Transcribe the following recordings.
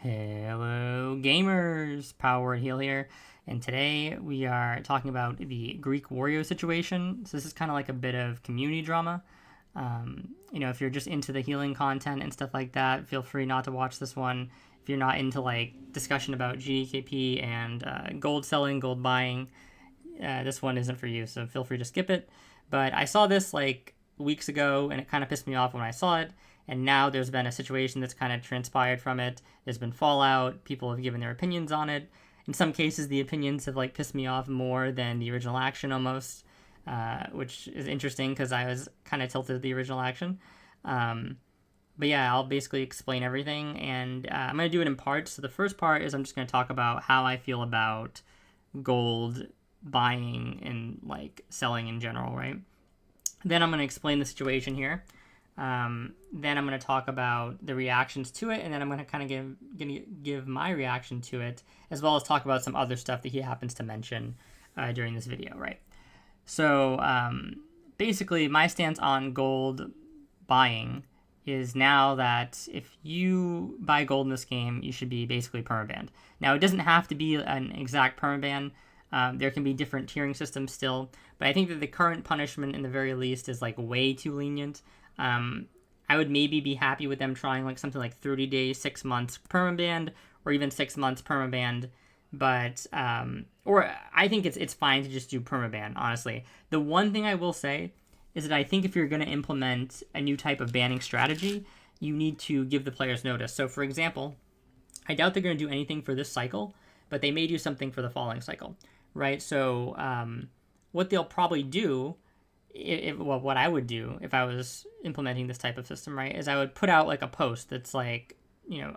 Hello gamers, Power Word Heal here, and today we are talking about the Greek Wario situation. So this is kind of like a bit of community drama. If you're just into the healing content and stuff like that, feel free not to watch this one. If you're not into like discussion about GDKP and gold selling, gold buying, this one isn't for you, so feel free to skip it. But I saw this like weeks ago, and it kind of pissed me off when I saw it. And now there's been a situation that's kind of transpired from it. There's been fallout. People have given their opinions on it. In some cases, the opinions have like pissed me off more than the original action almost, which is interesting because I was kind of tilted to the original action. But yeah, I'll basically explain everything, and I'm going to do it in parts. So the first part is I'm just going to talk about how I feel about gold buying and like selling in general, right? Then I'm going to explain the situation here. Then I'm going to talk about the reactions to it, and then I'm going to kind of give my reaction to it, as well as talk about some other stuff that he happens to mention during this video, right? So basically, my stance on gold buying is now that if you buy gold in this game, you should be basically permabanned. Now, it doesn't have to be an exact permaban. There can be different tiering systems still, but I think that the current punishment, in the very least, is like way too lenient. I would maybe be happy with them trying like something like 30 days, 6 months permabanned, or even 6 months permabanned. But or I think it's fine to just do permaban. Honestly, the one thing I will say is that I think if you're going to implement a new type of banning strategy, you need to give the players notice. So, for example, I doubt they're going to do anything for this cycle, but they may do something for the following cycle, right? So, what they'll probably do, what I would do if I was implementing this type of system, right, is I would put out like a post that's like,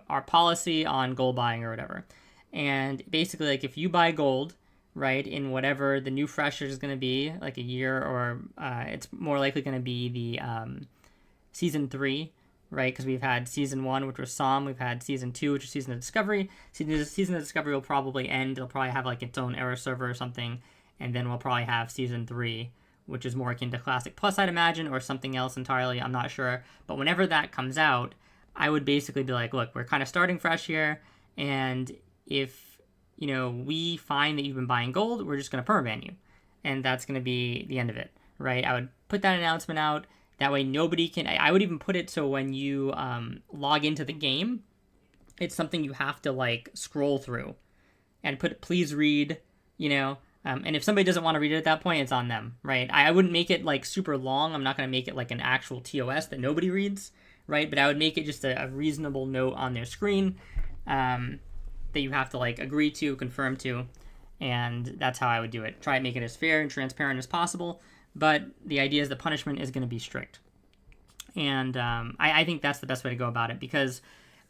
our policy on gold buying or whatever. And basically, like, if you buy gold, right, in whatever the new fresher is going to be, like a year, or it's more likely going to be the season 3, right? Because we've had season 1, which was Psalm. We've had season 2, which is Season of Discovery. Season of Discovery will probably end. It'll probably have like its own error server or something. And then we'll probably have season 3, which is more akin to Classic Plus, I'd imagine, or something else entirely. I'm not sure. But whenever that comes out, I would basically be like, look, we're kind of starting fresh here. And if we find that you've been buying gold, we're just going to permaban you. And that's going to be the end of it, right? I would put that announcement out. That way nobody can... I would even put it so when you log into the game, it's something you have to, like, scroll through. And put, please read, and if somebody doesn't want to read it at that point, it's on them, right? I wouldn't make it, like, super long. I'm not going to make it, like, an actual TOS that nobody reads, right? But I would make it just a reasonable note on their screen that you have to, like, agree to, confirm to, and that's how I would do it. Try and make it as fair and transparent as possible, but the idea is the punishment is going to be strict. And I think that's the best way to go about it, because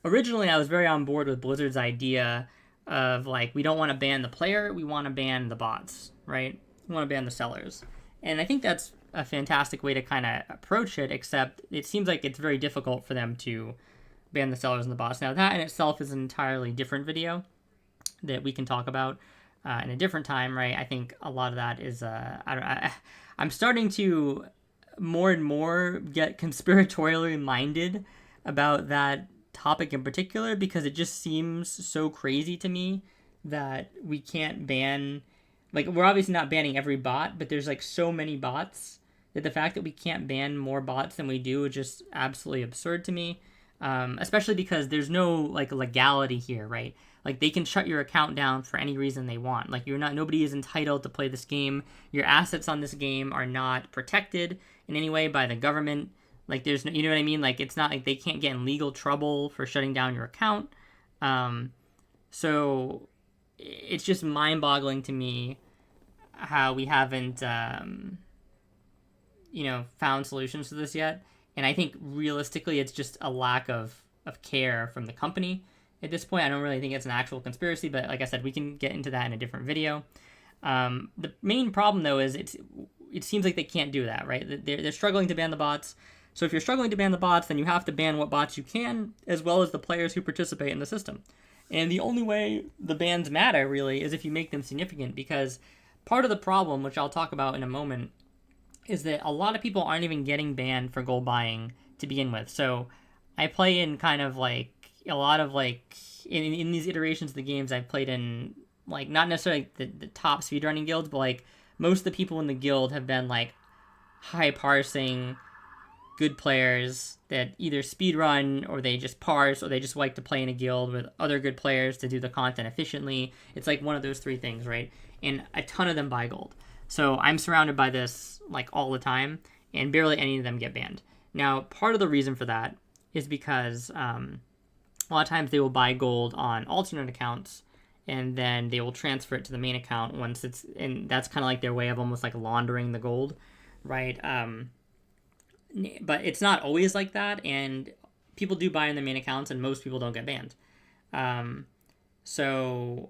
originally I was very on board with Blizzard's idea of, like, we don't want to ban the player, we want to ban the bots, right? We want to ban the sellers. And I think that's a fantastic way to kind of approach it, except it seems like it's very difficult for them to ban the sellers and the bots. Now, that in itself is an entirely different video that we can talk about in a different time, right? I think a lot of that is, I'm starting to more and more get conspiratorially minded about that topic in particular, because it just seems so crazy to me that we can't ban, like, we're obviously not banning every bot, but there's like so many bots that the fact that we can't ban more bots than we do is just absolutely absurd to me. Especially because there's no like legality here, right? Like, they can shut your account down for any reason they want. Like, nobody is entitled to play this game. Your assets on this game are not protected in any way by the government. Like, there's no, you know what I mean? Like, it's not like they can't get in legal trouble for shutting down your account. So it's just mind-boggling to me how we haven't, found solutions to this yet. And I think realistically, it's just a lack of care from the company at this point. I don't really think it's an actual conspiracy, but like I said, we can get into that in a different video. The main problem, though, is it seems like they can't do that, right? They're struggling to ban the bots. So if you're struggling to ban the bots, then you have to ban what bots you can, as well as the players who participate in the system. And the only way the bans matter, really, is if you make them significant, because part of the problem, which I'll talk about in a moment, is that a lot of people aren't even getting banned for gold buying to begin with. So I play in kind of like a lot of like in these iterations of the games I've played in, like not necessarily the top speedrunning guilds, but like most of the people in the guild have been like high parsing good players that either speedrun or they just parse or they just like to play in a guild with other good players to do the content efficiently. It's like one of those three things, right? And a ton of them buy gold. So I'm surrounded by this like all the time, and barely any of them get banned. Now, part of the reason for that is because a lot of times they will buy gold on alternate accounts and then they will transfer it to the main account once it's, and that's kind of like their way of almost like laundering the gold, right? But it's not always like that, and people do buy in the main accounts, and most people don't get banned. So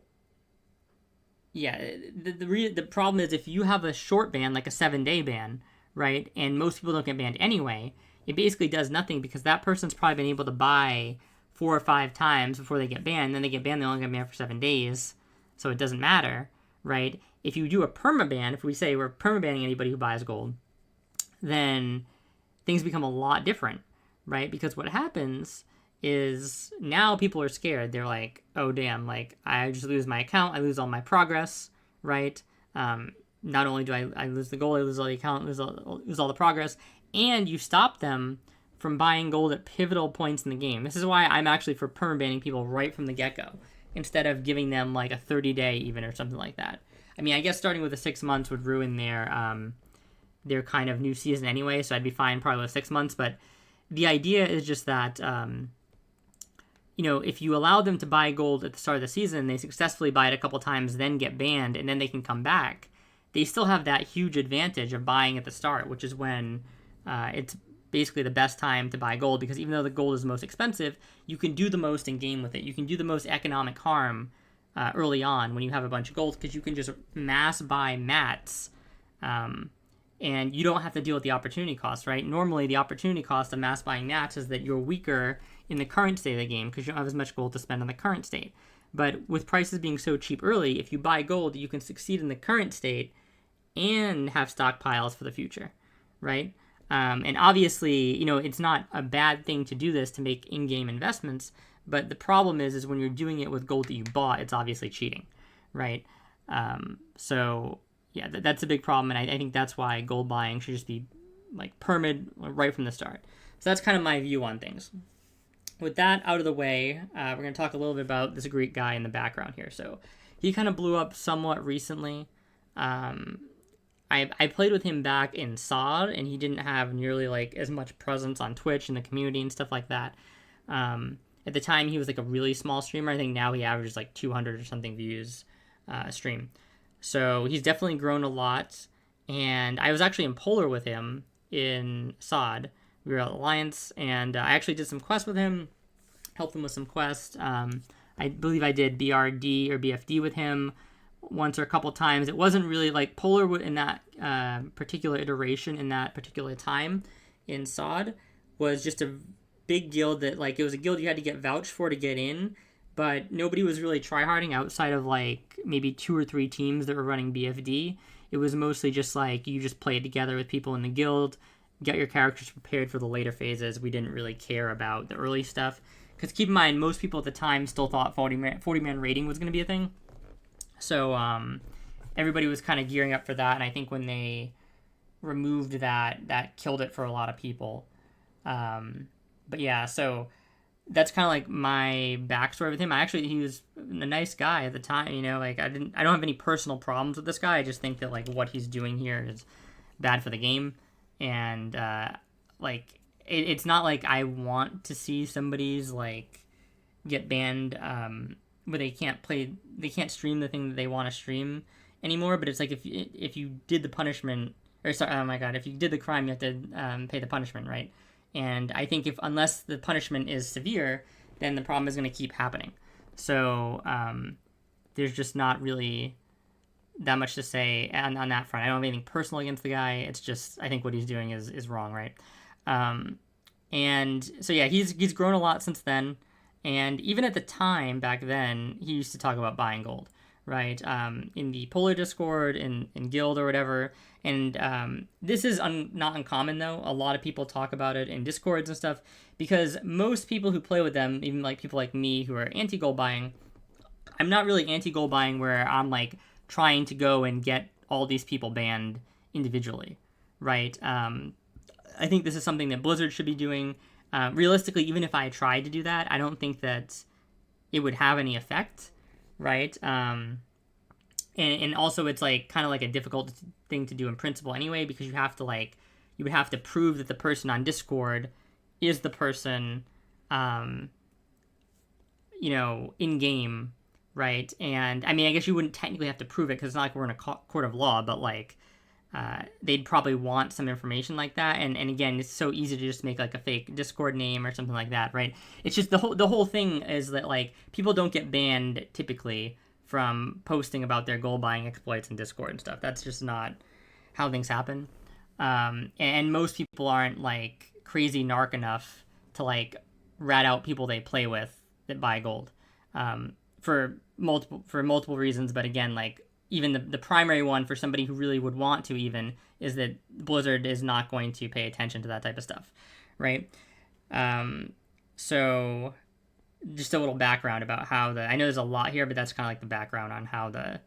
yeah, the problem is if you have a short ban, like a 7-day ban, right, and most people don't get banned anyway, it basically does nothing because that person's probably been able to buy 4 or 5 times before they get banned. Then they get banned, they only get banned for 7 days, so it doesn't matter, right? If you do a permaban, if we say we're permabanning anybody who buys gold, then things become a lot different, right? Because what happens is now people are scared. They're like, oh, damn, like I just lose my account. I lose all my progress, right? Not only do I lose the gold, I lose all the account, lose all the progress, and you stop them from buying gold at pivotal points in the game. This is why I'm actually for permabanning people right from the get-go instead of giving them like a 30-day even or something like that. I mean, I guess starting with the 6 months would ruin their kind of new season anyway, so I'd be fine probably with 6 months, but the idea is just that, if you allow them to buy gold at the start of the season, they successfully buy it a couple times, then get banned, and then they can come back, they still have that huge advantage of buying at the start, which is when it's basically the best time to buy gold, because even though the gold is the most expensive, you can do the most in game with it. You can do the most economic harm early on when you have a bunch of gold, because you can just mass buy mats, and you don't have to deal with the opportunity cost, right? Normally, the opportunity cost of mass buying mats is that you're weaker in the current state of the game because you don't have as much gold to spend on the current state. But with prices being so cheap early, if you buy gold, you can succeed in the current state and have stockpiles for the future, right? And obviously, it's not a bad thing to do this to make in-game investments, but the problem is when you're doing it with gold that you bought, it's obviously cheating, right? So yeah, that's a big problem, and I think that's why gold buying should just be like permitted right from the start. So that's kind of my view on things. With that out of the way, we're going to talk a little bit about this Greek guy in the background here. So he kind of blew up somewhat recently. I played with him back in SOD, and he didn't have nearly like as much presence on Twitch and the community and stuff like that. At the time, he was like a really small streamer. I think now he averages like 200 or something views a stream. So he's definitely grown a lot, and I was actually in Polar with him in SOD. We were at Alliance, and I actually did some quests with him, helped him with some quests. I believe I did BRD or BFD with him once or a couple times. It wasn't really like Polar in that particular iteration, in that particular time in SOD, was just a big guild that, like, it was a guild you had to get vouched for to get in, but nobody was really tryharding outside of like maybe 2 or 3 teams that were running BFD. It was mostly just like you just played together with people in the guild, get your characters prepared for the later phases. We didn't really care about the early stuff, because keep in mind, most people at the time still thought 40-man raiding was going to be a thing. So everybody was kind of gearing up for that, and I think when they removed that killed it for a lot of people. But yeah, so that's kind of like my backstory with him. He was a nice guy at the time, like I don't have any personal problems with this guy. I just think that like what he's doing here is bad for the game, and it's not like I want to see somebody's like get banned, but they can't stream the thing that they want to stream anymore. But it's like if you did the punishment, or sorry, oh my god, if you did the crime, you have to pay the punishment, right? And I think unless the punishment is severe, then the problem is going to keep happening. So there's just not really that much to say on that front. I don't have anything personal against the guy. It's just I think what he's doing is wrong, right? And so yeah, he's grown a lot since then. And even at the time back then, he used to talk about buying gold, right? In the Polar Discord, in Guild or whatever. And this is not uncommon, though. A lot of people talk about it in Discords and stuff, because most people who play with them, even like people like me who are anti-gold buying, I'm not really anti-gold buying where I'm like trying to go and get all these people banned individually, right? I think this is something that Blizzard should be doing. Realistically, even if I tried to do that, I don't think that it would have any effect, right? And also it's like kind of like a difficult thing to do in principle anyway, because you would have to prove that the person on Discord is the person, in game, right? And I mean, I guess you wouldn't technically have to prove it because it's not like we're in a court of law, but like they'd probably want some information like that. And again, it's so easy to just make like a fake Discord name or something like that, right? It's just the whole thing is that like people don't get banned typically from posting about their gold buying exploits in Discord and stuff. That's just not how things happen. And most people aren't like crazy narc enough to like rat out people they play with that buy gold, for multiple reasons. But again, like even the primary one for somebody who really would want to even is that Blizzard is not going to pay attention to that type of stuff, right? So just a little background about how I know there's a lot here, but that's kind of like the background on how I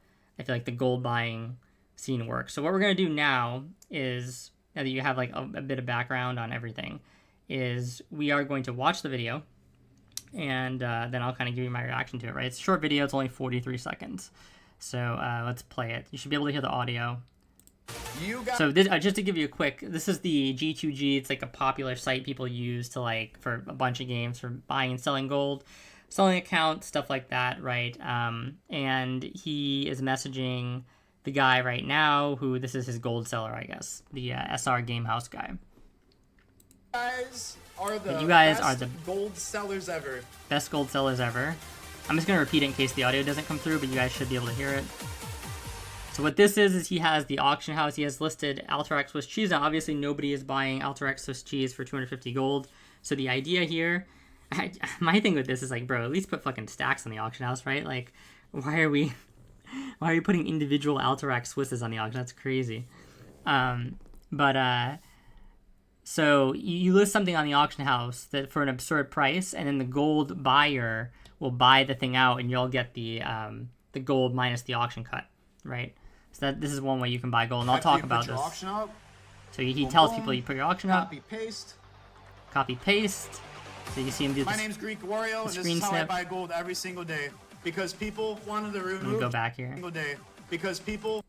feel like the gold buying scene works. So what we're going to do now is, now that you have like a bit of background on everything, is we are going to watch the video, and then I'll kind of give you my reaction to it, right? It's a short video. It's only 43 seconds. So let's play it. You should be able to hear the audio. So this, just to give you a quick, this is the G2G. It's like a popular site people use to like for a bunch of games for buying and selling gold, selling accounts, stuff like that, right? And he is messaging the guy right now who, this is his gold seller, I guess, the SR Gamehouse guy. You guys are the gold sellers ever. Best gold sellers ever. I'm just going to repeat it in case the audio doesn't come through, but you guys should be able to hear it. So what this is he has the auction house. He has listed Alterac Swiss cheese. Now, obviously, nobody is buying Alterac Swiss cheese for 250 gold. So the idea here, my thing with this is like, bro, at least put fucking stacks on the auction house, right? Like, why are you putting individual Alterac Swisses on the auction? That's crazy. So you list something on the auction house that for an absurd price, and then the gold buyer will buy the thing out, and you'll get the gold minus the auction cut, right? So this is one way you can buy gold, and I'll talk about this. Auction up, so he tells people you put your auction up. Copy paste. So you see him do this. My name's Greek Wario, and this is how I buy gold every single day. Because people wanted to remove. Let me go back here. Single day. Because people.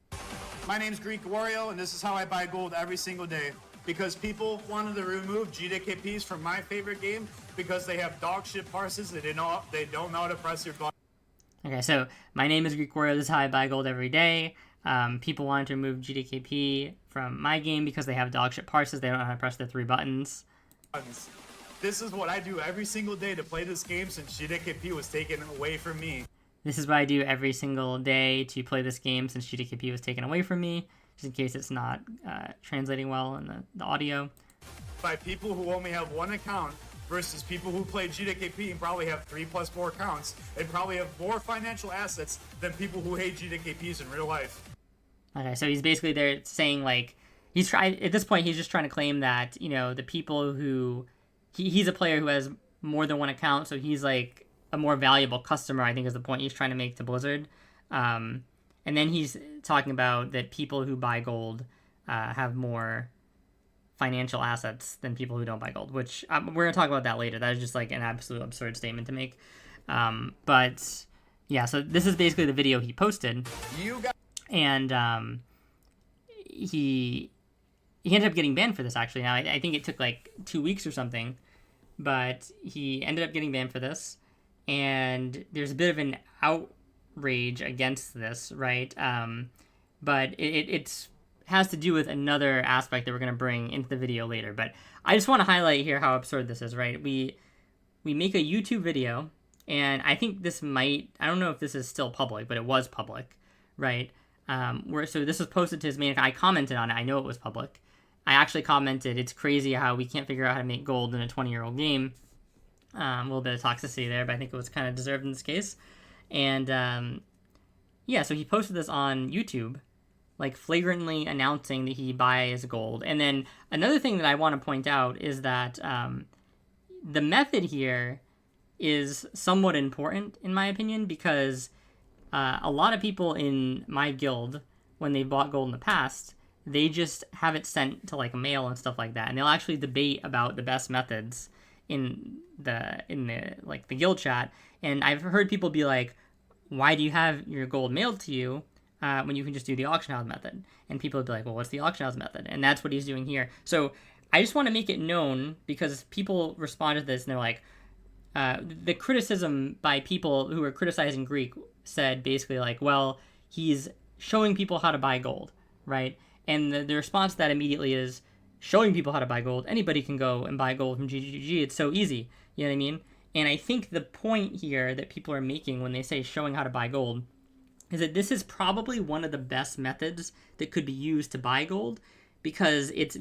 My name's Greek Wario, and this is how I buy gold every single day. Because people wanted to remove GDKPs from my favorite game because they have dog shit parses. They don't know how to press your button. Okay, so my name is Greek Wario. This is how I buy gold every day. People wanted to remove GDKP from my game because they have dog shit parses. They don't know how to press their 3 buttons. This is what I do every single day to play this game since GDKP was taken away from me. This is what I do every single day to play this game since GDKP was taken away from me, just in case it's not translating well in the audio. By people who only have 1 account versus people who play GDKP and probably have 3+ more accounts and probably have more financial assets than people who hate GDKPs in real life. Okay, so he's basically there saying like, at this point he's just trying to claim that, the people who, he's a player who has more than 1 account, so he's like a more valuable customer, I think is the point he's trying to make to Blizzard. And then he's talking about that people who buy gold have more financial assets than people who don't buy gold, which we're going to talk about that later. That is just like an absolute absurd statement to make. But yeah, so this is basically the video he posted. And he ended up getting banned for this, actually. Now, I think it took like 2 weeks or something, but he ended up getting banned for this. And there's a bit of an outrage against this, right? But it has to do with another aspect that we're going to bring into the video later. But I just want to highlight here how absurd this is, right? We make a YouTube video, and I think this I don't know if this is still public, but it was public, right? So this was posted to his main account. I commented on it. I know it was public. I actually commented, it's crazy how we can't figure out how to make gold in a 20-year-old game. A little bit of toxicity there, but I think it was kind of deserved in this case. And Yeah, so he posted this on YouTube, like flagrantly announcing that he buys gold. And then another thing that I want to point out is that the method here is somewhat important in my opinion, because a lot of people in my guild, when they bought gold in the past, they just have it sent to like mail and stuff like that, and they'll actually debate about the best methods in the like the guild chat. And I've heard people be like, "Why do you have your gold mailed to you when you can just do the auction house method?" And people would be like, "Well, what's the auction house method?" And that's what he's doing here. So I just want to make it known, because people responded to this and they're like, the criticism by people who are criticizing Greek said basically like, well, he's showing people how to buy gold, right? And the response to that immediately is, showing people how to buy gold, anybody can go and buy gold from GGG. It's so easy. You know what I mean? And I think the point here that people are making when they say showing how to buy gold is that this is probably one of the best methods that could be used to buy gold, because it's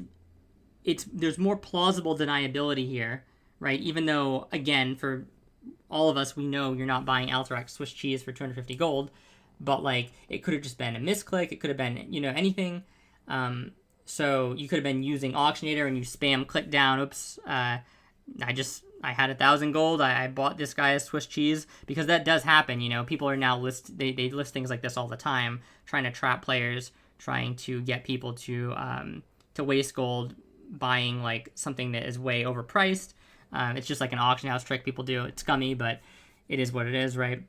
there's more plausible deniability here, right? Even though, again, for all of us, we know you're not buying Alterac Swiss cheese for 250 gold, but like it could have just been a misclick. It could have been, anything. So you could have been using Auctionator and you spam click down. Oops, I had 1,000 gold. I bought this guy's Swiss cheese, because that does happen. People are now they list things like this all the time, trying to trap players, trying to get people to waste gold buying like something that is way overpriced. It's just like an auction house trick people do. It's scummy, but it is what it is, right?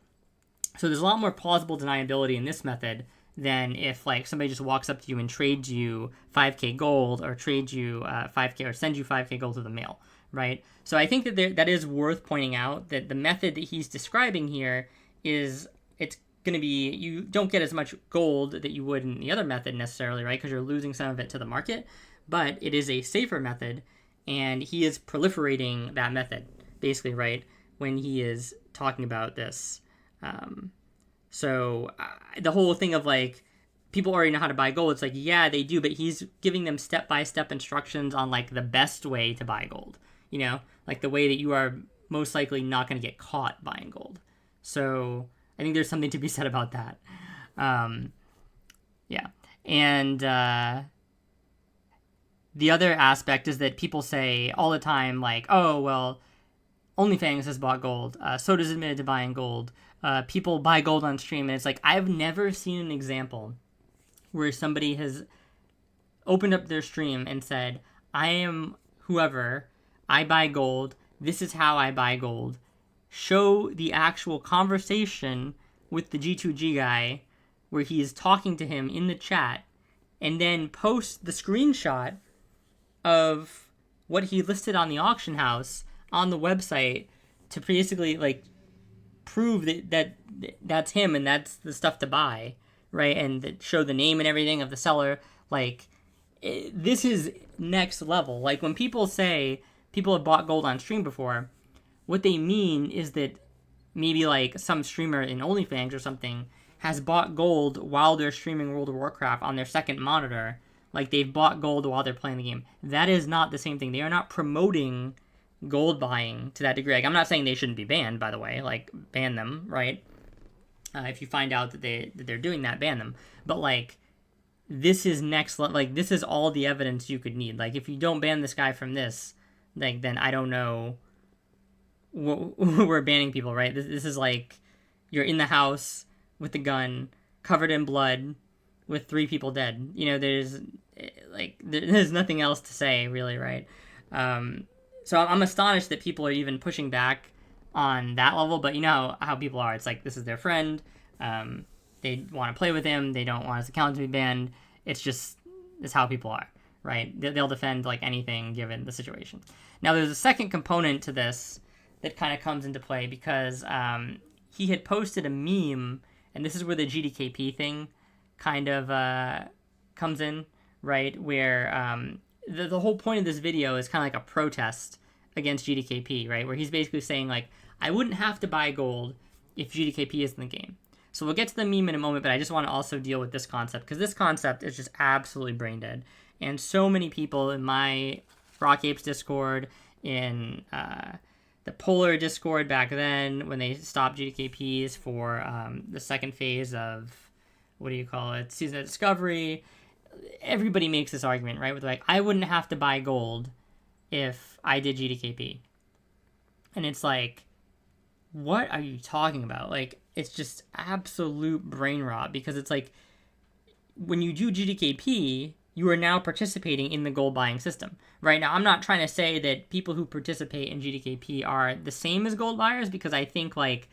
So there's a lot more plausible deniability in this method than if like somebody just walks up to you and trades you 5k gold, or trades you 5k, or sends you 5k gold through the mail, right? So I think that that is worth pointing out, that the method that he's describing here it's going to be, you don't get as much gold that you would in the other method necessarily, right? Because you're losing some of it to the market, but it is a safer method, and he is proliferating that method basically, right, when he is talking about this. So the whole thing of like, people already know how to buy gold, it's like, yeah, they do, but he's giving them step-by-step instructions on like the best way to buy gold, like the way that you are most likely not going to get caught buying gold. So I think there's something to be said about that. Yeah. And the other aspect is that people say all the time, like, oh, well, OnlyFans has bought gold. So does admitted to buying gold. People buy gold on stream. And it's like, I've never seen an example where somebody has opened up their stream and said, I am whoever, I buy gold, this is how I buy gold. Show the actual conversation with the G2G guy where he is talking to him in the chat, and then post the screenshot of what he listed on the auction house on the website to basically like prove that that's him and that's the stuff to buy, right? And show the name and everything of the seller. Like, this is next level. Like, when people say people have bought gold on stream before, what they mean is that maybe like some streamer in OnlyFans or something has bought gold while they're streaming World of Warcraft on their second monitor. Like, they've bought gold while they're playing the game. That is not the same thing. They are not promoting gold buying to that degree. Like, I'm not saying they shouldn't be banned, by the way. Like, ban them, right? If you find out that they're doing that, ban them. But like, this is next level. Like, this is all the evidence you could need. Like, if you don't ban this guy from this, like, then I don't know. We're banning people, right? This is like, you're in the house with the gun, covered in blood, with 3 people dead. There's nothing else to say, really, right? So I'm astonished that people are even pushing back on that level, but you know how people are. It's like, this is their friend. They want to play with him. They don't want his account to be banned. It's how people are, right? They'll defend like anything given the situation. Now, there's a second component to this that kind of comes into play, because he had posted a meme, and this is where the GDKP thing kind of comes in, right? Where the whole point of this video is kind of like a protest against GDKP, right? Where he's basically saying, like, I wouldn't have to buy gold if GDKP is in the game. So we'll get to the meme in a moment, but I just want to also deal with this concept, because this concept is just absolutely brain dead. And so many people in my Rock Apes Discord, in the Polar Discord back then, when they stopped GDKPs for the second phase of what do you call it, Season of Discovery. Everybody makes this argument, right? With like, I wouldn't have to buy gold if I did GDKP. And it's like, what are you talking about? Like, it's just absolute brain rot, because it's like, when you do GDKP, you are now participating in the gold buying system. Right now, I'm not trying to say that people who participate in GDKP are the same as gold buyers, because I think, like,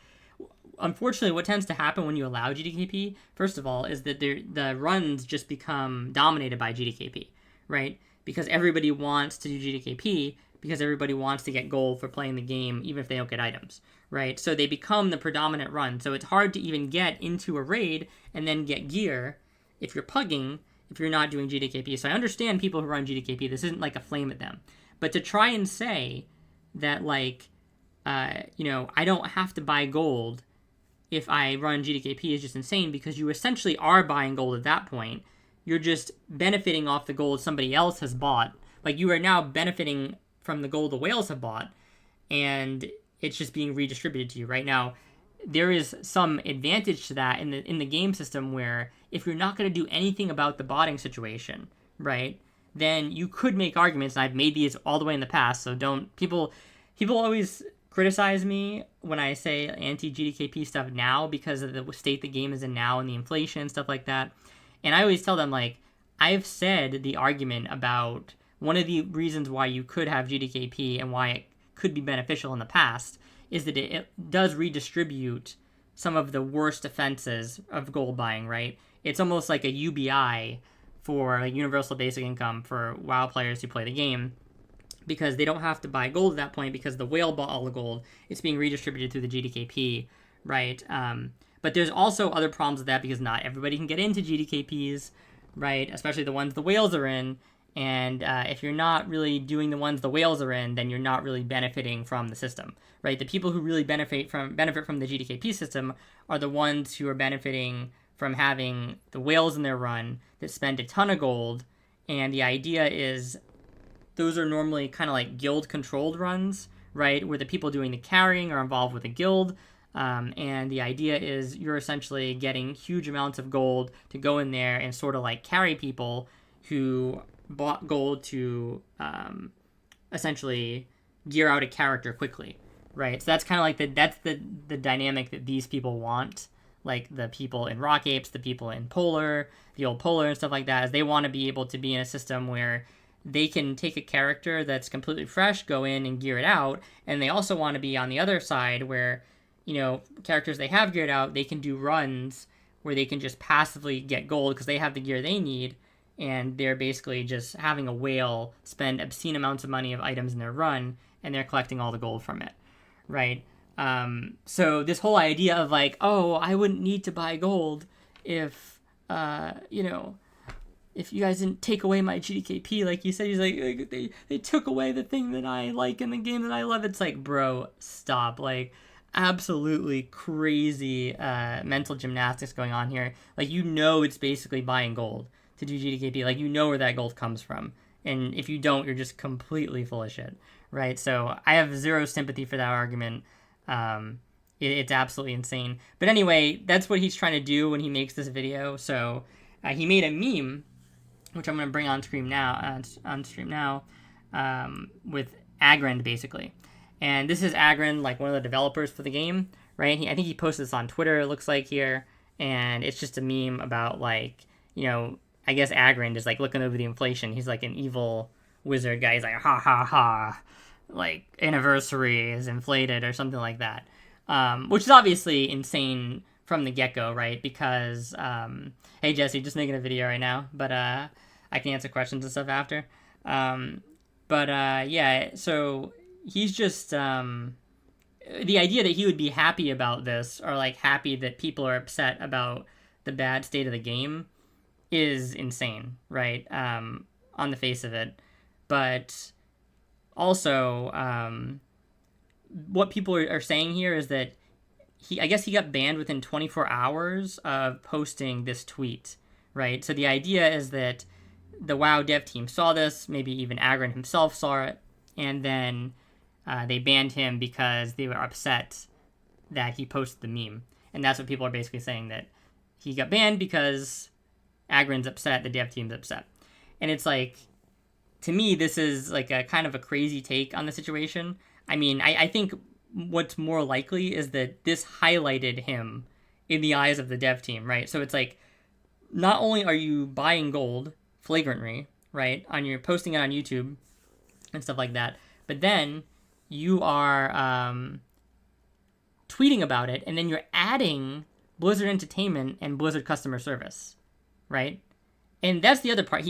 unfortunately, what tends to happen when you allow GDKP, first of all, is that the runs just become dominated by GDKP, right? Because everybody wants to do GDKP, because everybody wants to get gold for playing the game, even if they don't get items, right? So they become the predominant run. So it's hard to even get into a raid and then get gear if you're pugging, if you're not doing GDKP. So I understand people who run GDKP. This isn't like a flame at them. But to try and say that, like, I don't have to buy gold if I run GDKP is just insane, because you essentially are buying gold at that point. You're just benefiting off the gold somebody else has bought. Like, you are now benefiting from the gold the whales have bought, and it's just being redistributed to you right now. There is some advantage to that in the game system, where if you're not going to do anything about the botting situation, right, then you could make arguments, and I've made these all the way in the past, so don't people always criticize me when I say anti-GDKP stuff now because of the state the game is in now and the inflation and stuff like that. And I always tell them, like, I've said the argument about one of the reasons why you could have GDKP and why it could be beneficial in the past is that it does redistribute some of the worst offenses of gold buying, right? It's almost like a UBI for, like, universal basic income for WoW players who play the game, because they don't have to buy gold at that point because the whale bought all the gold. It's being redistributed through the GDKP, right? But there's also other problems with that, because not everybody can get into GDKPs, right? Especially the ones the whales are in. And if you're not really doing the ones the whales are in, then you're not really benefiting from the system, right? The people who really benefit from the GDKP system are the ones who are benefiting from having the whales in their run that spend a ton of gold. And the idea is, those are normally kind of like guild-controlled runs, right? Where the people doing the carrying are involved with a guild. And the idea is you're essentially getting huge amounts of gold to go in there and sort of like carry people who bought gold to essentially gear out a character quickly, right? So that's kind of like that's the dynamic that these people want. Like the people in Rock Apes, the people in Polar, the old Polar and stuff like that, is they want to be able to be in a system where they can take a character that's completely fresh, go in and gear it out, and they also want to be on the other side where, characters they have geared out, they can do runs where they can just passively get gold because they have the gear they need, and they're basically just having a whale spend obscene amounts of money of items in their run, and they're collecting all the gold from it, right? So this whole idea of like, oh, I wouldn't need to buy gold if, if you guys didn't take away my GDKP, like you said, he's like, they took away the thing that I like in the game that I love. It's like, bro, stop. Like, absolutely crazy mental gymnastics going on here. Like, it's basically buying gold to do GDKP. Like, where that gold comes from. And if you don't, you're just completely full of shit, right? So I have zero sympathy for that argument. It's absolutely insane. But anyway, that's what he's trying to do when he makes this video. So he made a meme, which I'm going to bring on stream now, with Agrand, basically. And this is Agrand, like one of the developers for the game, right? I think he posted this on Twitter, it looks like here, and it's just a meme about, like, I guess Agrand is, like, looking over the inflation. He's, like, an evil wizard guy. He's like, ha, ha, ha, like, anniversary is inflated or something like that, which is obviously insane from the get-go, right? Because, hey, Jesse, just making a video right now, but I can answer questions and stuff after. Yeah, so he's just, the idea that he would be happy about this, or, like, happy that people are upset about the bad state of the game, is insane, right? On the face of it. But also, what people are saying here is that I guess he got banned within 24 hours of posting this tweet, right? So the idea is that the WoW dev team saw this, maybe even Agrand himself saw it, and then they banned him because they were upset that he posted the meme. And that's what people are basically saying, that he got banned because Agron's upset, the dev team's upset. And it's like, to me, this is like a kind of a crazy take on the situation. I mean, I think what's more likely is that this highlighted him in the eyes of the dev team, right? So it's like, not only are you buying gold flagrantly, right, you're posting it on YouTube and stuff like that, but then you are tweeting about it, and then you're adding Blizzard Entertainment and Blizzard customer service, right? And that's the other part.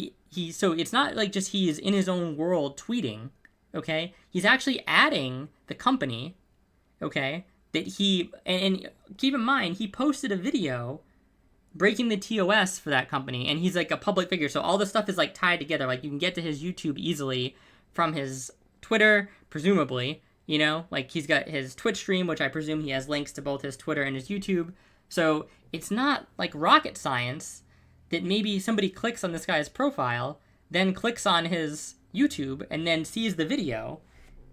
So it's not like just he is in his own world tweeting, okay? He's actually adding the company, okay? That and keep in mind, he posted a video breaking the TOS for that company, and he's like a public figure, so all the stuff is like tied together. Like you can get to his YouTube easily from his Twitter, presumably, you know, like he's got his Twitch stream, which I presume he has links to both his Twitter and his YouTube. So it's not like rocket science that maybe somebody clicks on this guy's profile, then clicks on his YouTube, and then sees the video,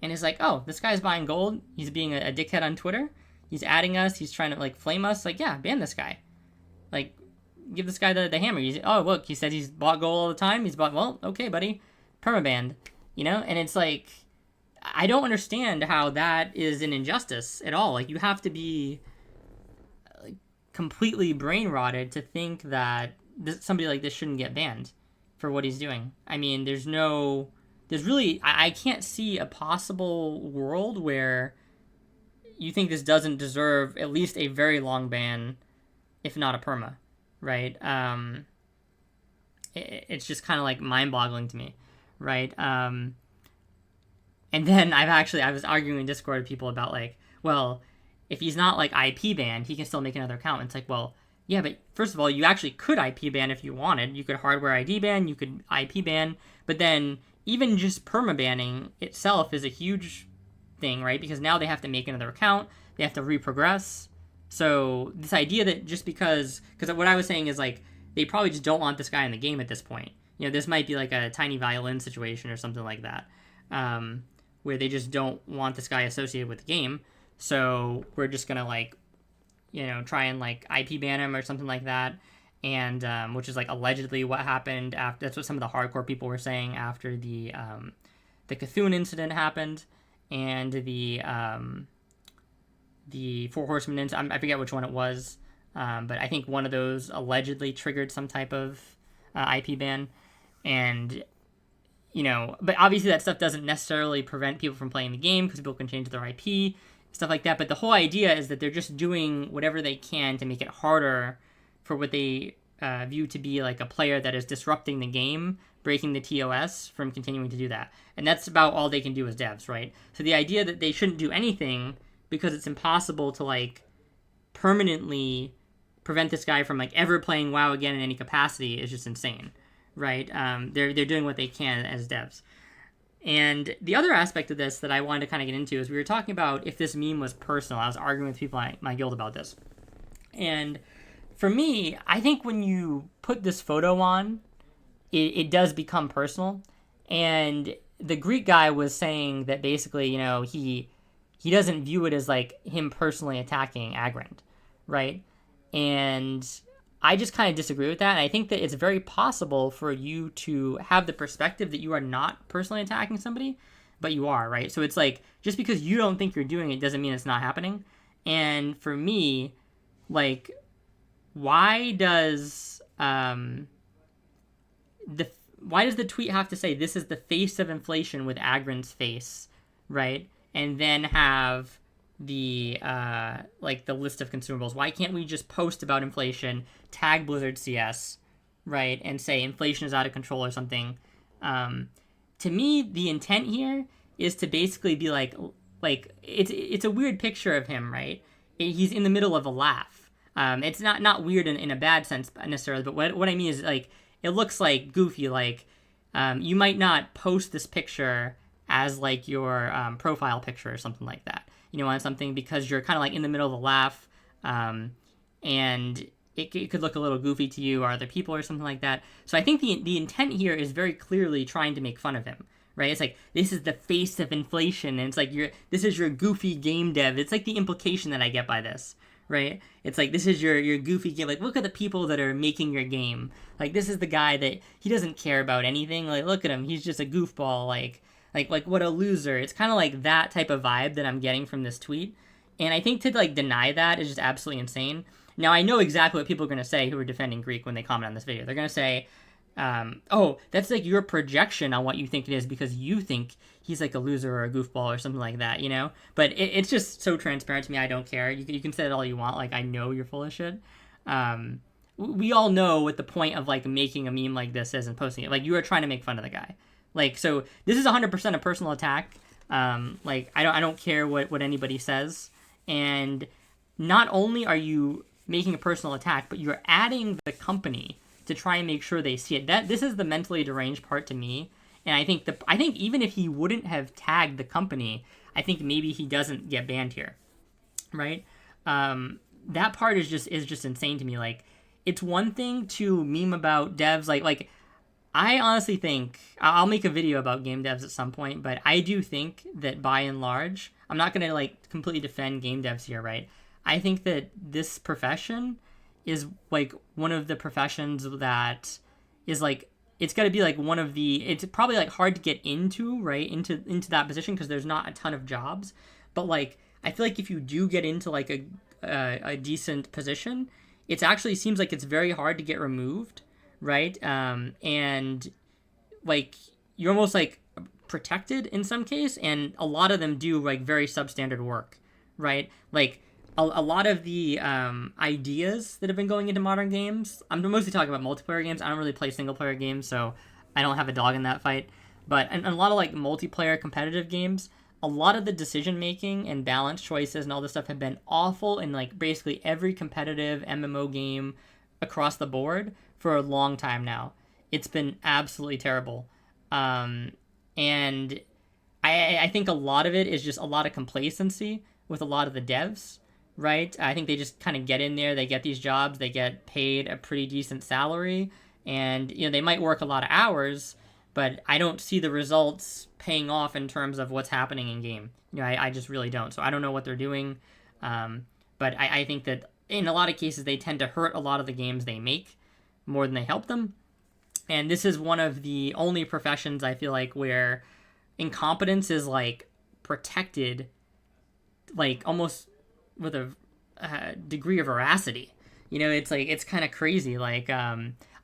and is like, oh, this guy's buying gold, he's being a dickhead on Twitter, he's adding us, he's trying to like flame us, like, yeah, ban this guy. Like, give this guy the hammer. Oh, look, he said he's bought gold all the time, well, okay, buddy, permabanned, you know? And it's like, I don't understand how that is an injustice at all. Like, you have to be like, completely brain rotted to think that somebody like this shouldn't get banned for what he's doing. I mean, I can't see a possible world where you think this doesn't deserve at least a very long ban, if not a perma, right? It's just kind of like mind-boggling to me, right? And then I was arguing in Discord with people about like, well, if he's not like IP banned, he can still make another account. And it's like, well, yeah, but first of all, you actually could IP ban if you wanted. You could hardware ID ban, you could IP ban, but then even just permabanning itself is a huge thing, right? Because now they have to make another account, they have to reprogress. So this idea that just because what I was saying is like, they probably just don't want this guy in the game at this point. You know, this might be like a tiny violin situation or something like that, where they just don't want this guy associated with the game. So we're just gonna like, you know, try and like IP ban him or something like that, and which is like allegedly what happened after. That's what some of the hardcore people were saying after the Cthulhu incident happened, and the Four Horsemen incident. I forget which one it was, but I think one of those allegedly triggered some type of IP ban, and you know, but obviously that stuff doesn't necessarily prevent people from playing the game because people can change their IP. Stuff like that, but the whole idea is that they're just doing whatever they can to make it harder for what they view to be like a player that is disrupting the game, breaking the TOS, from continuing to do that. And that's about all they can do as devs, right? So the idea that they shouldn't do anything because it's impossible to like permanently prevent this guy from like ever playing WoW again in any capacity is just insane, right? They're doing what they can as devs. And the other aspect of this that I wanted to kind of get into is we were talking about if this meme was personal. I was arguing with people in my guild about this. And for me, I think when you put this photo on, it does become personal. And the Greek guy was saying that basically, you know, he doesn't view it as like him personally attacking Agrand, right? And I just kind of disagree with that, and I think that it's very possible for you to have the perspective that you are not personally attacking somebody, but you are, right? So it's like, just because you don't think you're doing it doesn't mean it's not happening. And for me, like, why does the tweet have to say this is the face of inflation with Agrand's face, right? And then have the like the list of consumables? Why can't we just post about inflation, tag Blizzard CS, right, and say inflation is out of control or something? To me, the intent here is to basically be like it's a weird picture of him, right? He's in the middle of a laugh. It's not weird in a bad sense necessarily, but what I mean is like it looks like goofy. Like you might not post this picture as like your profile picture or something like that, you know, on something, because you're kind of like in the middle of a laugh, and it could look a little goofy to you or other people or something like that. So I think the intent here is very clearly trying to make fun of him, right? It's like, this is the face of inflation, and it's like this is your goofy game dev. It's like the implication that I get by this, right? It's like, this is your goofy game. Like, look at the people that are making your game. Like, this is the guy that he doesn't care about anything. Like, look at him. He's just a goofball. Like what a loser. It's kind of like that type of vibe that I'm getting from this tweet. And I think to like deny that is just absolutely insane. Now, I know exactly what people are going to say who are defending Greek when they comment on this video. They're going to say, oh, that's like your projection on what you think it is because you think he's like a loser or a goofball or something like that, you know? But it's just so transparent to me. I don't care. You can say it all you want. Like, I know you're full of shit. We all know what the point of like making a meme like this is and posting it. Like, you are trying to make fun of the guy. Like, so this is 100% a personal attack. Like, I don't care what anybody says. And not only are you making a personal attack, but you're adding the company to try and make sure they see it. This is the mentally deranged part to me. And I think even if he wouldn't have tagged the company, I think maybe he doesn't get banned here, right? That part is just insane to me. Like, it's one thing to meme about devs. Like I honestly think I'll make a video about game devs at some point, but I do think that by and large, I'm not gonna like completely defend game devs here, right? I think that this profession is like one of the professions that is like, it's got to be like one of the, it's probably like hard to get into, right? Into that position because there's not a ton of jobs. But like, I feel like if you do get into like a decent position, it actually seems like it's very hard to get removed, right? And like, you're almost like protected in some case, and a lot of them do like very substandard work, right? Like, a lot of the ideas that have been going into modern games, I'm mostly talking about multiplayer games. I don't really play single player games, so I don't have a dog in that fight. But and a lot of like multiplayer competitive games, a lot of the decision making and balance choices and all this stuff have been awful in like basically every competitive MMO game across the board for a long time now. It's been absolutely terrible. And I think a lot of it is just a lot of complacency with a lot of the devs, right? I think they just kind of get in there, they get these jobs, they get paid a pretty decent salary, and you know, they might work a lot of hours, but I don't see the results paying off in terms of what's happening in game. You know, I just really don't. So I don't know what they're doing, but I think that in a lot of cases they tend to hurt a lot of the games they make more than they help them. And this is one of the only professions I feel like where incompetence is like protected, like almost with a degree of veracity. You know, it's like, it's kind of crazy. Like,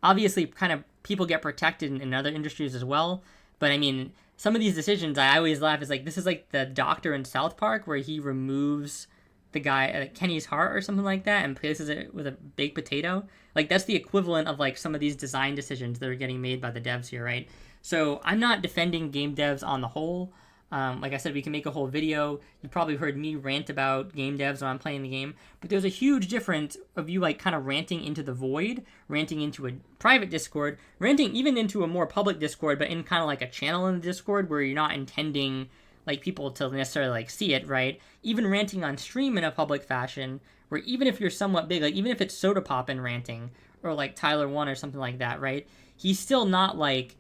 obviously kind of people get protected in other industries as well. But I mean, some of these decisions, I always laugh, is like, this is like the doctor in South Park where he removes the guy, Kenny's heart or something like that, and places it with a baked potato. Like, that's the equivalent of like some of these design decisions that are getting made by the devs here, right? So I'm not defending game devs on the whole. Like I said, we can make a whole video. You probably heard me rant about game devs when I'm playing the game. But there's a huge difference of you like kind of ranting into the void, ranting into a private Discord, ranting even into a more public Discord, but in kind of like a channel in the Discord where you're not intending like people to necessarily like see it, right? Even ranting on stream in a public fashion, where even if you're somewhat big, like even if it's Soda Poppin ranting or like Tyler One or something like that, right? He's still not like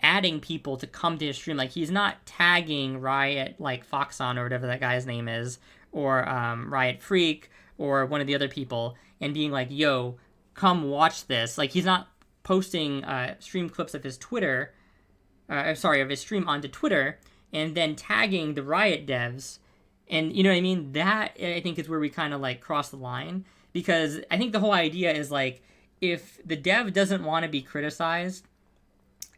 adding people to come to his stream. Like, he's not tagging Riot, like Foxon or whatever that guy's name is, or Riot Freak or one of the other people, and being like, yo, come watch this. Like, he's not posting stream clips of his Twitter, of his stream onto Twitter, and then tagging the Riot devs. And you know what I mean? That, I think, is where we kind of like cross the line, because I think the whole idea is like, if the dev doesn't want to be criticized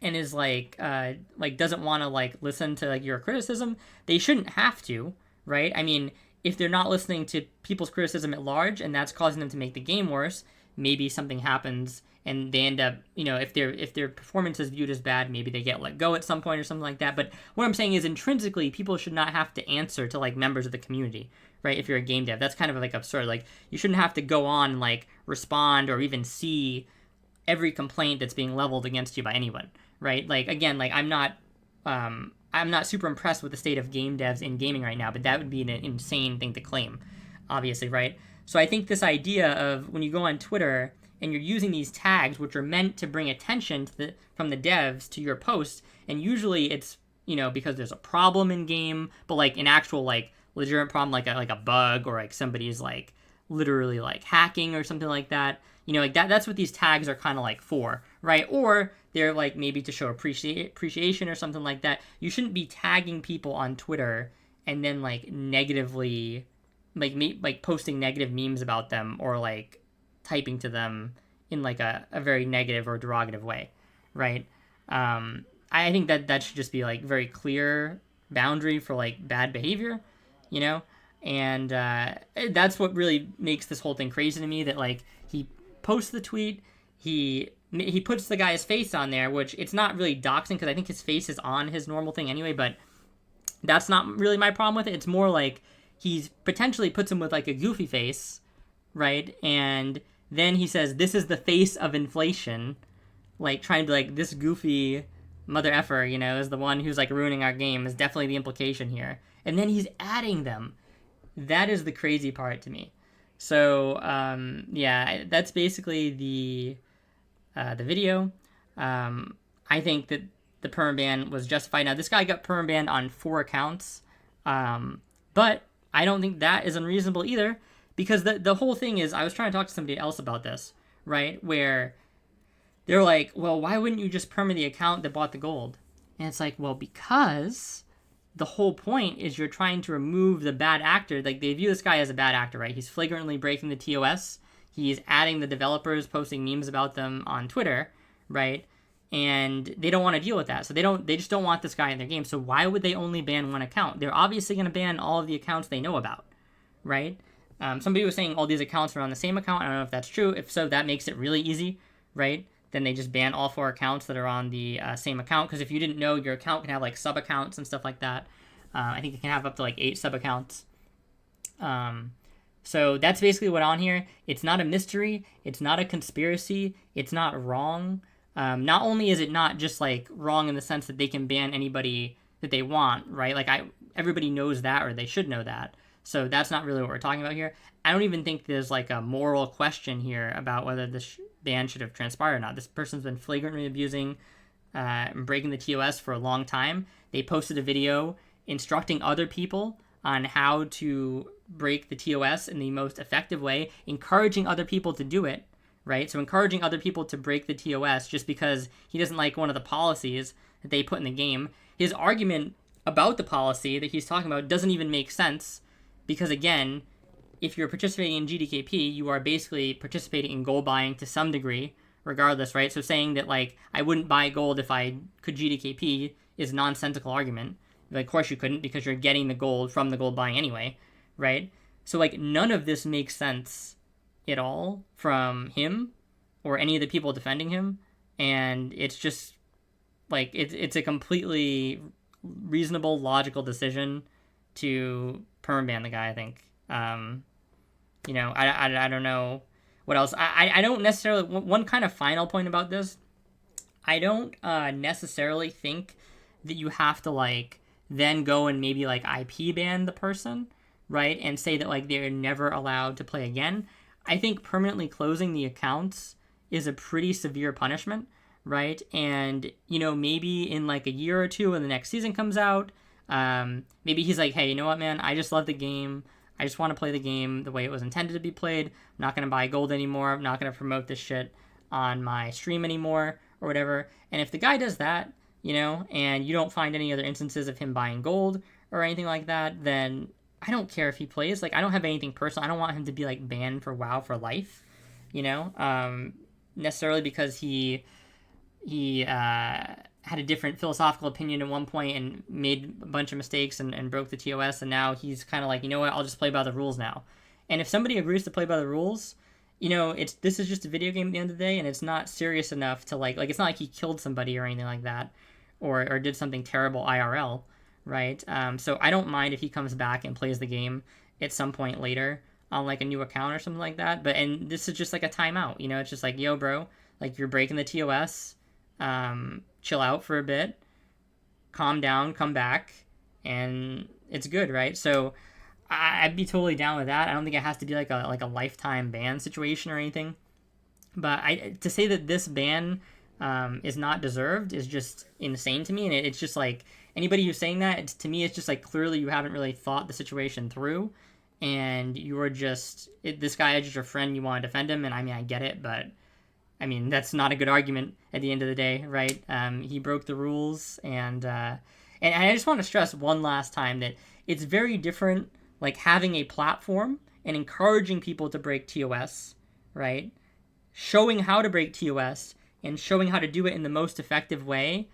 and is like doesn't want to like listen to like your criticism, they shouldn't have to, right? I mean, if they're not listening to people's criticism at large and that's causing them to make the game worse, maybe something happens and they end up, you know, if their performance is viewed as bad, maybe they get let go at some point or something like that. But what I'm saying is, intrinsically, people should not have to answer to like members of the community, right? If you're a game dev, that's kind of like absurd. Like, you shouldn't have to go on and like respond or even see every complaint that's being leveled against you by anyone, right? Like, again, like I'm not super impressed with the state of game devs in gaming right now, but that would be an insane thing to claim, obviously, right? So I think this idea of when you go on Twitter and you're using these tags, which are meant to bring attention to from the devs to your post, and usually it's, you know, because there's a problem in game, but like an actual like legitimate problem, like a bug, or like somebody's like literally like hacking or something like that. Like that's what these tags are kind of like for, right? Or they're like maybe to show appreciation or something like that. You shouldn't be tagging people on Twitter and then like negatively like posting negative memes about them or like typing to them in like a very negative or derogative way, right? I think that should just be like very clear boundary for like bad behavior, you know? And that's what really makes this whole thing crazy to me, that like he posts the tweet, he puts the guy's face on there, which it's not really doxing because I think his face is on his normal thing anyway, but that's not really my problem with it. It's more like he potentially puts him with like a goofy face, right? And then he says, "This is the face of inflation," like trying to be like, this goofy mother effer, is the one who's like ruining our game, is definitely the implication here. And then he's adding them. That is the crazy part to me. So yeah, that's basically the video. I think that the permaban was justified. Now this guy got permabanned on 4 accounts, but I don't think that is unreasonable either, because the whole thing is, I was trying to talk to somebody else about this, right? Where they're like, well, why wouldn't you just perma the account that bought the gold? And it's like, well, because the whole point is you're trying to remove the bad actor. Like, they view this guy as a bad actor, right? He's flagrantly breaking the TOS. He's adding the developers, posting memes about them on Twitter, right? And they don't want to deal with that. So they just don't want this guy in their game. So why would they only ban one account? They're obviously going to ban all of the accounts they know about, right? Somebody was saying all these accounts are on the same account. I don't know if that's true. If so, that makes it really easy, right? Then they just ban all 4 accounts that are on the same account. Because if you didn't know, your account can have like sub accounts and stuff like that. I think it can have up to like 8 sub accounts. So that's basically what on here. It's not a mystery. It's not a conspiracy. It's not wrong. Not only is it not just like wrong in the sense that they can ban anybody that they want, right? Like everybody knows that, or they should know that. So that's not really what we're talking about here. I don't even think there's like a moral question here about whether this ban should have transpired or not. This person's been flagrantly abusing and breaking the TOS for a long time. They posted a video instructing other people on how to break the TOS in the most effective way, encouraging other people to do it, right? So encouraging other people to break the TOS just because he doesn't like one of the policies that they put in the game. His argument about the policy that he's talking about doesn't even make sense, because again, if you're participating in GDKP, you are basically participating in gold buying to some degree, regardless, right? So saying that, like, I wouldn't buy gold if I could GDKP is a nonsensical argument. Like, of course you couldn't, because you're getting the gold from the gold buying anyway, right? So, like, none of this makes sense at all from him or any of the people defending him. And it's just, like, it's a completely reasonable, logical decision to permaban the guy, I think. I don't know what else. I don't necessarily... One kind of final point about this, I don't necessarily think that you have to, like, then go and maybe, like, IP ban the person, right? And say that, like, they're never allowed to play again. I think permanently closing the accounts is a pretty severe punishment, right? And, maybe in, like, a year or two when the next season comes out, maybe he's like, hey, you know what, man? I just love the game. I just want to play the game the way it was intended to be played. I'm not going to buy gold anymore. I'm not going to promote this shit on my stream anymore or whatever. And if the guy does that, and you don't find any other instances of him buying gold or anything like that, then I don't care if he plays. Like, I don't have anything personal. I don't want him to be, like, banned for WoW for life, necessarily because he had a different philosophical opinion at one point and made a bunch of mistakes and broke the TOS, and now he's kind of like, you know what, I'll just play by the rules now. And if somebody agrees to play by the rules, this is just a video game at the end of the day, and it's not serious enough to like it's not like he killed somebody or anything like that, or did something terrible IRL, right? So I don't mind if he comes back and plays the game at some point later on like a new account or something like that. And this is just like a timeout, it's just like, yo, bro, like, you're breaking the TOS. Chill out for a bit, calm down, come back, and it's good, right? So I'd be totally down with that. I don't think it has to be like a lifetime ban situation or anything. But to say that this ban is not deserved is just insane to me, and it's just like, anybody who's saying that, to me, it's just like, clearly you haven't really thought the situation through, and you are just this guy is just your friend, you want to defend him, and I mean, I get it, but I mean, that's not a good argument at the end of the day, right? He broke the rules, and I just want to stress one last time that it's very different, like having a platform and encouraging people to break TOS, right? Showing how to break TOS and showing how to do it in the most effective way,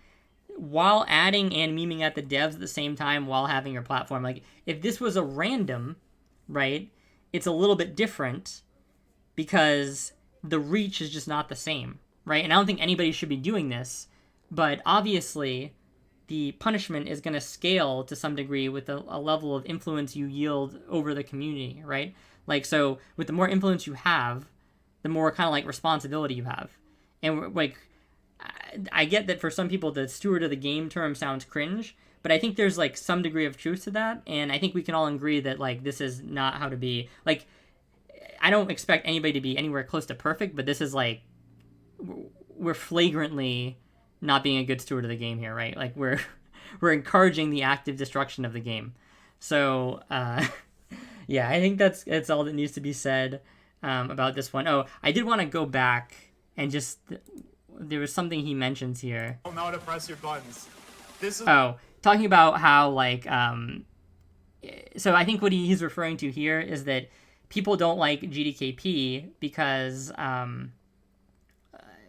while adding and memeing at the devs at the same time while having your platform. Like, if this was a random, right, it's a little bit different because the reach is just not the same, right? And I don't think anybody should be doing this, but obviously the punishment is going to scale to some degree with a level of influence you yield over the community, right? Like, so with the more influence you have, the more kind of like responsibility you have. And like, I get that for some people the steward of the game term sounds cringe, but I think there's like some degree of truth to that, and I think we can all agree that like this is not how to be. Like, I don't expect anybody to be anywhere close to perfect, but this is like, we're flagrantly not being a good steward of the game here, right? Like, we're encouraging the active destruction of the game. So yeah, I think that's all that needs to be said about this one. Oh, I did want to go back and just, there was something he mentions here. Now to press your buttons. This is Talking about how like so I think what he's referring to here is that people don't like GDKP because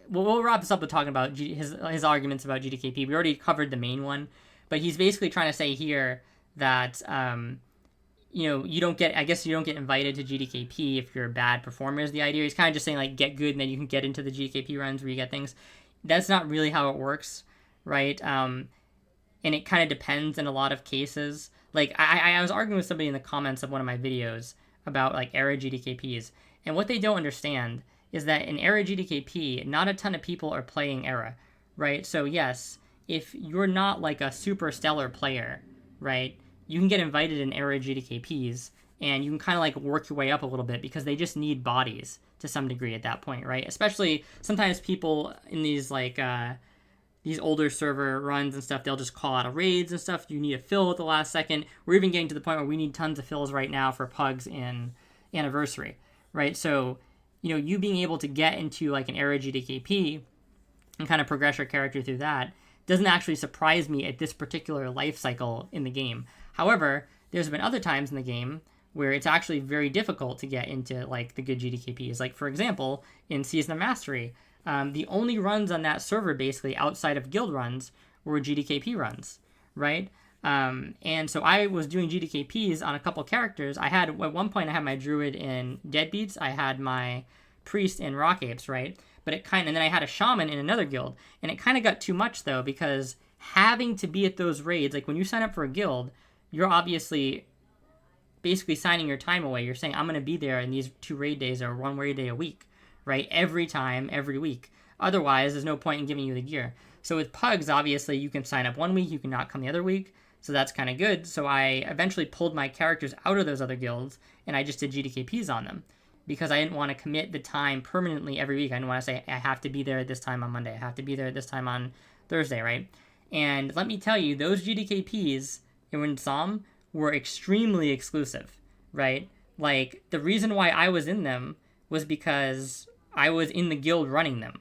we'll wrap this up with talking about his arguments about GDKP. We already covered the main one, but he's basically trying to say here that you don't get invited to GDKP if you're a bad performer is the idea. He's kind of just saying like get good and then you can get into the GDKP runs where you get things. That's not really how it works, right? And it kind of depends in a lot of cases. Like I was arguing with somebody in the comments of one of my videos about like era GDKPs, and what they don't understand is that in era GDKP, not a ton of people are playing era, right? So yes, if you're not like a super stellar player, right, you can get invited in era GDKPs, and you can kind of like work your way up a little bit because they just need bodies to some degree at that point, right? Especially sometimes people in these like these older server runs and stuff, they'll just call out of raids and stuff. You need a fill at the last second. We're even getting to the point where we need tons of fills right now for pugs in Anniversary, right? So, you being able to get into like an era GDKP and kind of progress your character through that doesn't actually surprise me at this particular life cycle in the game. However, there's been other times in the game where it's actually very difficult to get into like the good GDKPs. Like, for example, in Season of Mastery, the only runs on that server basically outside of guild runs were GDKP runs, right? And so I was doing GDKPs on a couple characters. At one point I had my druid in Deadbeats, I had my priest in Rock Apes, right? But and then I had a shaman in another guild, and it kind of got too much though, because having to be at those raids, like when you sign up for a guild, you're obviously basically signing your time away. You're saying, I'm going to be there in these 2 raid days or 1 raid day a week, right? Every time, every week. Otherwise, there's no point in giving you the gear. So with pugs, obviously, you can sign up 1 week, you can not come the other week. So that's kind of good. So I eventually pulled my characters out of those other guilds, and I just did GDKPs on them, because I didn't want to commit the time permanently every week. I didn't want to say, I have to be there at this time on Monday. I have to be there at this time on Thursday, right? And let me tell you, those GDKPs in Psalm were extremely exclusive, right? Like, the reason why I was in them was because I was in the guild running them.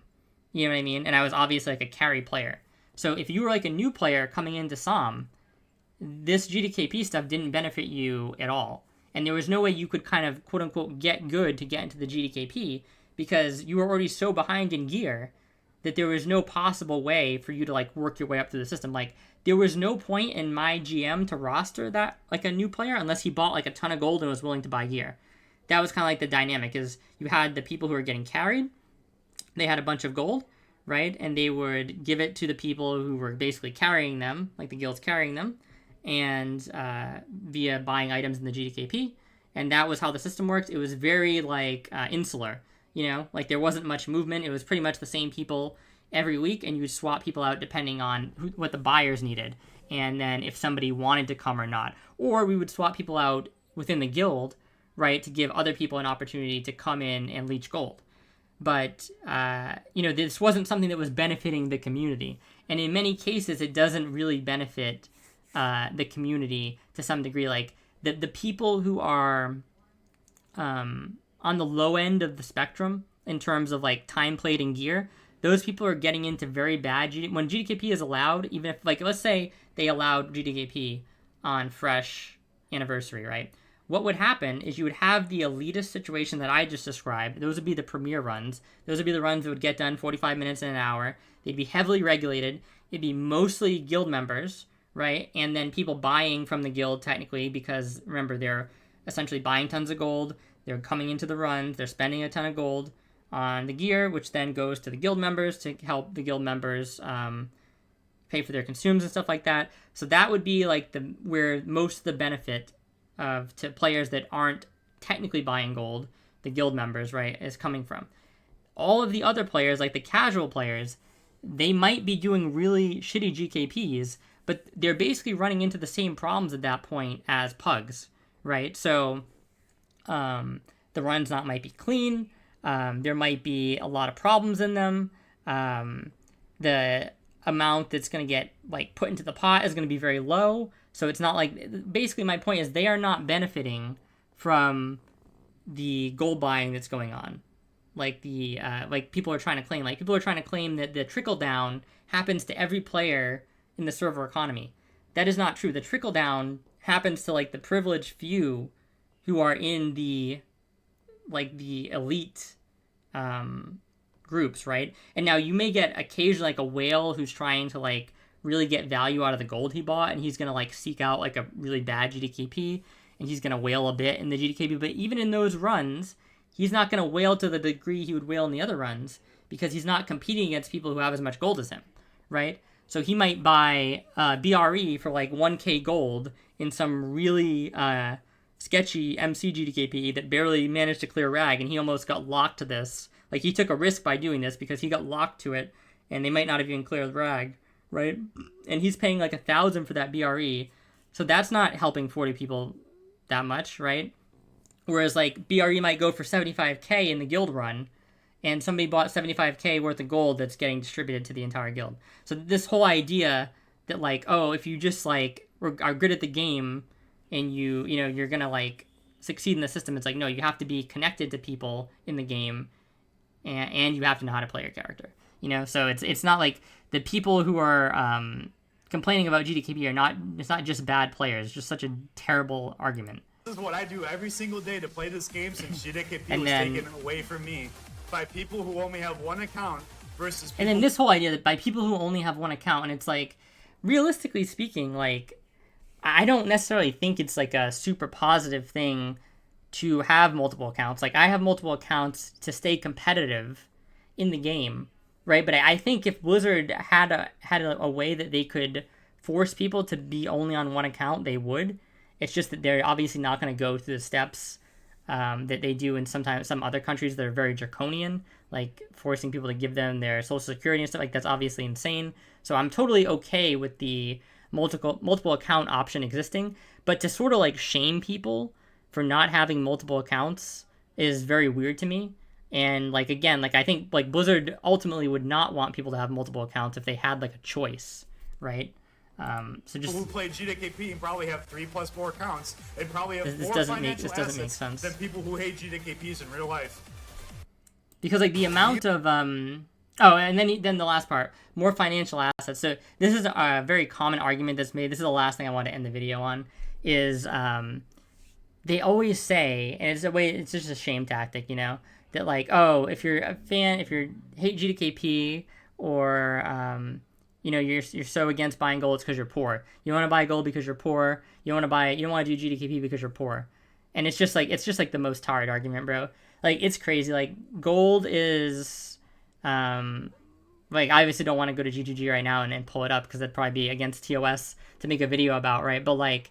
You know what I mean? And I was obviously like a carry player. So if you were like a new player coming into Psalm, this GDKP stuff didn't benefit you at all. And there was no way you could kind of, quote unquote, get good to get into the GDKP, because you were already so behind in gear that there was no possible way for you to like work your way up through the system. Like, there was no point in my GM to roster that like a new player unless he bought like a ton of gold and was willing to buy gear. That was kind of like the dynamic, is you had the people who were getting carried, they had a bunch of gold, right? And they would give it to the people who were basically carrying them, like the guilds carrying them, and via buying items in the GDKP. And that was how the system worked. It was very like insular, like there wasn't much movement. It was pretty much the same people every week, and you would swap people out depending on what the buyers needed, and then if somebody wanted to come or not. Or we would swap people out within the guild, right, to give other people an opportunity to come in and leech gold. But, this wasn't something that was benefiting the community. And in many cases, it doesn't really benefit the community to some degree. Like, the people who are on the low end of the spectrum in terms of like time played and gear. Those people are getting into very bad when GDKP is allowed. Even if, like, let's say they allowed GDKP on fresh anniversary, right? What would happen is you would have the elitist situation that I just described. Those would be the premier runs. Those would be the runs that would get done 45 minutes in an hour. They'd be heavily regulated. It'd be mostly guild members, right? And then people buying from the guild, technically, because remember, they're essentially buying tons of gold. They're coming into the runs. They're spending a ton of gold on the gear, which then goes to the guild members to help the guild members pay for their consumes and stuff like that. So that would be like where most of the benefit to players that aren't technically buying gold, the guild members, right, is coming from. All of the other players, like the casual players, they might be doing really shitty GKPs, but they're basically running into the same problems at that point as pugs, right? So the runs might be clean. There might be a lot of problems in them. The amount that's going to get like put into the pot is going to be very low. So it's not like, basically my point is they are not benefiting from the gold buying that's going on. Like like people are trying to claim. Like people are trying to claim that the trickle down happens to every player in the server economy. That is not true. The trickle down happens to like the privileged few who are in the elite groups, right? And now you may get occasionally like a whale who's trying to like really get value out of the gold he bought, and he's gonna like seek out like a really bad GDKP, and he's gonna whale a bit in the GDKP. But even in those runs, he's not gonna whale to the degree he would whale in the other runs because he's not competing against people who have as much gold as him, right? So he might buy BRE for like 1k gold in some really sketchy MC GDKP that barely managed to clear rag, and he almost got locked to this. Like, he took a risk by doing this because he got locked to it, and they might not have even cleared rag, right? And he's paying like 1,000 for that BRE, so that's not helping 40 people that much, right? Whereas like BRE might go for 75k in the guild run, and somebody bought 75k worth of gold that's getting distributed to the entire guild. So this whole idea that like, oh, if you just like are good at the game and you're gonna like succeed in the system, it's like, no, you have to be connected to people in the game, and you have to know how to play your character. So it's not like the people who are complaining about GDKP are not. It's not just bad players. It's just such a terrible argument. This is what I do every single day to play this game since GDKP was taken away from me by people who only have one account versus people. And then this whole idea that by people who only have one account, and it's like, realistically speaking, like, I don't necessarily think it's like a super positive thing to have multiple accounts. Like, I have multiple accounts to stay competitive in the game, right? But I think if Blizzard had a way that they could force people to be only on one account, they would. It's just that they're obviously not going to go through the steps that they do in some other countries that are very draconian, like forcing people to give them their social security and stuff. Like, that's obviously insane. So I'm totally okay with the multiple account option existing, but to sort of like shame people for not having multiple accounts is very weird to me. And like, again, like, I think like Blizzard ultimately would not want people to have multiple accounts if they had like a choice, right? So just people who play GDKP and probably have 3+ more accounts and probably have this more doesn't financial make assets sense than people who hate GDKPs in real life. Because like the amount of oh, and then the last part, more financial assets. So this is a very common argument that's made. This is the last thing I want to end the video on. Is they always say, and it's just a shame tactic, that like, oh, if you're a fan, if you hate GDKP, or you're so against buying gold, it's because you're poor. You want to buy gold because you're poor. You don't want to do GDKP because you're poor. And it's just like the most tired argument, bro. Like, it's crazy. Like, gold is like, I obviously don't want to go to GGG right now and pull it up because that'd probably be against TOS to make a video about, right? But like,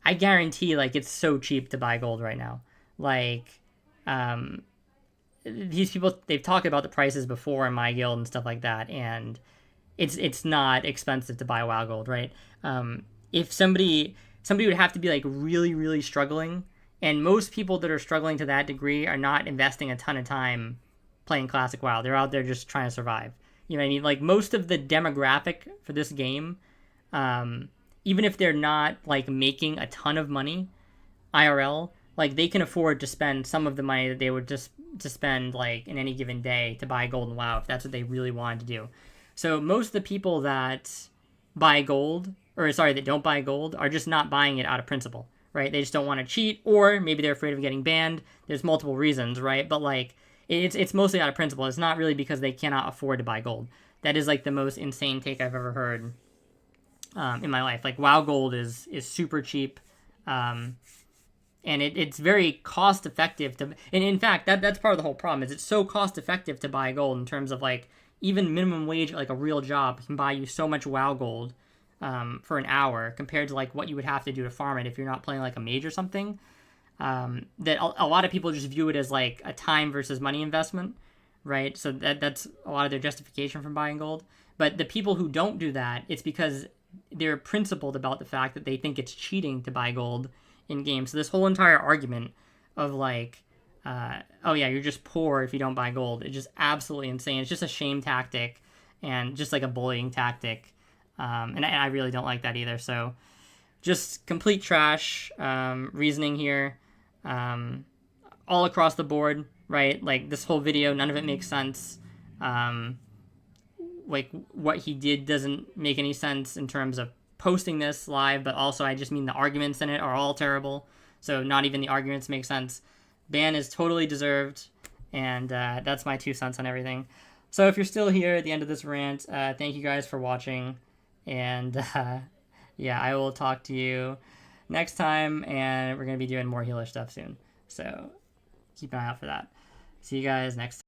I guarantee like it's so cheap to buy gold right now. Like, these people, they've talked about the prices before in my guild and stuff like that, and it's not expensive to buy WoW gold, right? If somebody would have to be like really, really struggling, and most people that are struggling to that degree are not investing a ton of time playing classic WoW. They're out there just trying to survive. You know what I mean? Like, most of the demographic for this game, even if they're not like making a ton of money IRL, like they can afford to spend some of the money that they would just to spend like in any given day to buy gold in WoW if that's what they really wanted to do. So most of the people that buy gold, or sorry, that don't buy gold, are just not buying it out of principle, right? They just don't want to cheat, or maybe they're afraid of getting banned. There's multiple reasons, right? But like it's mostly out of principle. It's not really because they cannot afford to buy gold. That is like the most insane take I've ever heard in my life. Like WoW gold is super cheap. And it's very cost effective to, and in fact that's part of the whole problem is it's so cost effective to buy gold in terms of like even minimum wage, like a real job can buy you so much WoW gold for an hour compared to like what you would have to do to farm it if you're not playing like a mage or something. That a lot of people just view it as like a time versus money investment, right? So that's a lot of their justification for buying gold. But the people who don't do that, it's because they're principled about the fact that they think it's cheating to buy gold in games. So this whole entire argument of like, oh yeah, you're just poor if you don't buy gold, it's just absolutely insane. It's just a shame tactic and just like a bullying tactic. And I really don't like that either. So just complete trash reasoning here, all across the board, right? Like this whole video, none of it makes sense. Like what he did doesn't make any sense in terms of posting this live, but also I just mean the arguments in it are all terrible. So not even the arguments make sense. Ban is totally deserved, and that's my 2 cents on everything. So if you're still here at the end of this rant, thank you guys for watching, and yeah, I will talk to you next time, and we're going to be doing more healer stuff soon. So keep an eye out for that. See you guys next time.